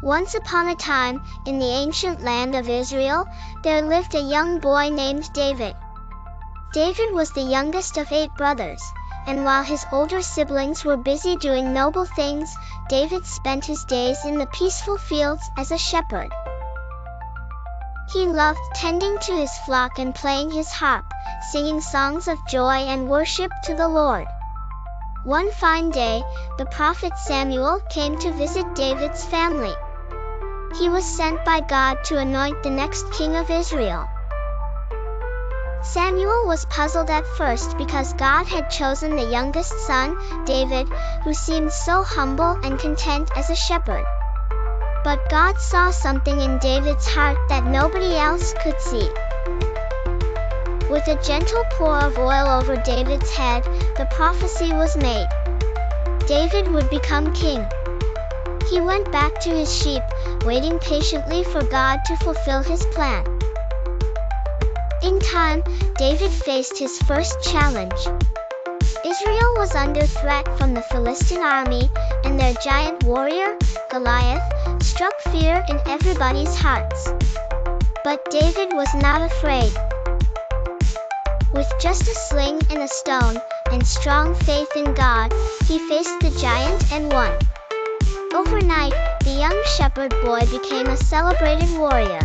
Once upon a time, in the ancient land of Israel, there lived a young boy named David. David was the youngest of 8 brothers, and while his older siblings were busy doing noble things, David spent his days in the peaceful fields as a shepherd. He loved tending to his flock and playing his harp, singing songs of joy and worship to the Lord. One fine day, the prophet Samuel came to visit David's family. He was sent by God to anoint the next king of Israel. Samuel was puzzled at first because God had chosen the youngest son, David, who seemed so humble and content as a shepherd. But God saw something in David's heart that nobody else could see. With a gentle pour of oil over David's head, the prophecy was made. David would become king. He went back to his sheep, waiting patiently for God to fulfill his plan. In time, David faced his first challenge. Israel was under threat from the Philistine army, and their giant warrior, Goliath, struck fear in everybody's hearts. But David was not afraid. With just a sling and a stone, and strong faith in God, he faced the giant and won. Overnight, the young shepherd boy became a celebrated warrior.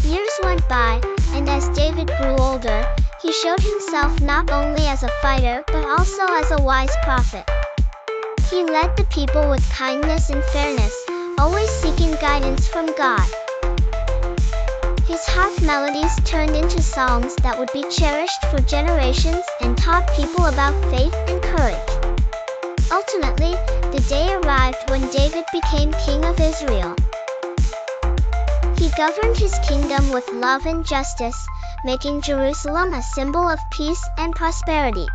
Years went by, and as David grew older, he showed himself not only as a fighter but also as a wise prophet. He led the people with kindness and fairness, always seeking guidance from God. His harp melodies turned into songs that would be cherished for generations and taught people about faith and courage. Ultimately, the day arrived when David became king of Israel. He governed his kingdom with love and justice, making Jerusalem a symbol of peace and prosperity.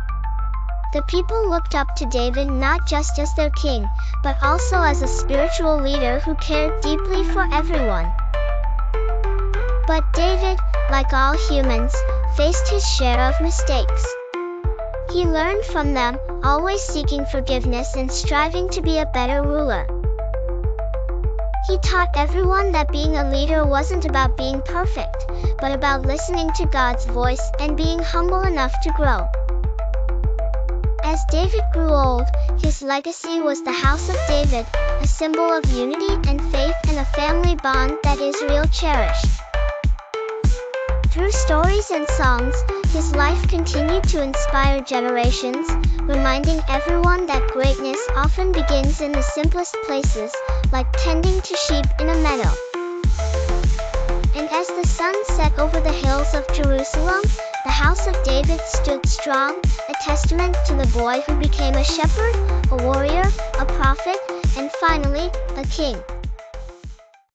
The people looked up to David not just as their king, but also as a spiritual leader who cared deeply for everyone. But David, like all humans, faced his share of mistakes. He learned from them, always seeking forgiveness and striving to be a better ruler. He taught everyone that being a leader wasn't about being perfect, but about listening to God's voice and being humble enough to grow. As David grew old, his legacy was the House of David, a symbol of unity and faith and a family bond that Israel cherished. Through stories and songs, his life continued to inspire generations, reminding everyone that greatness often begins in the simplest places, like tending to sheep in a meadow. And as the sun set over the hills of Jerusalem, the house of David stood strong, a testament to the boy who became a shepherd, a warrior, a prophet, and finally, a king.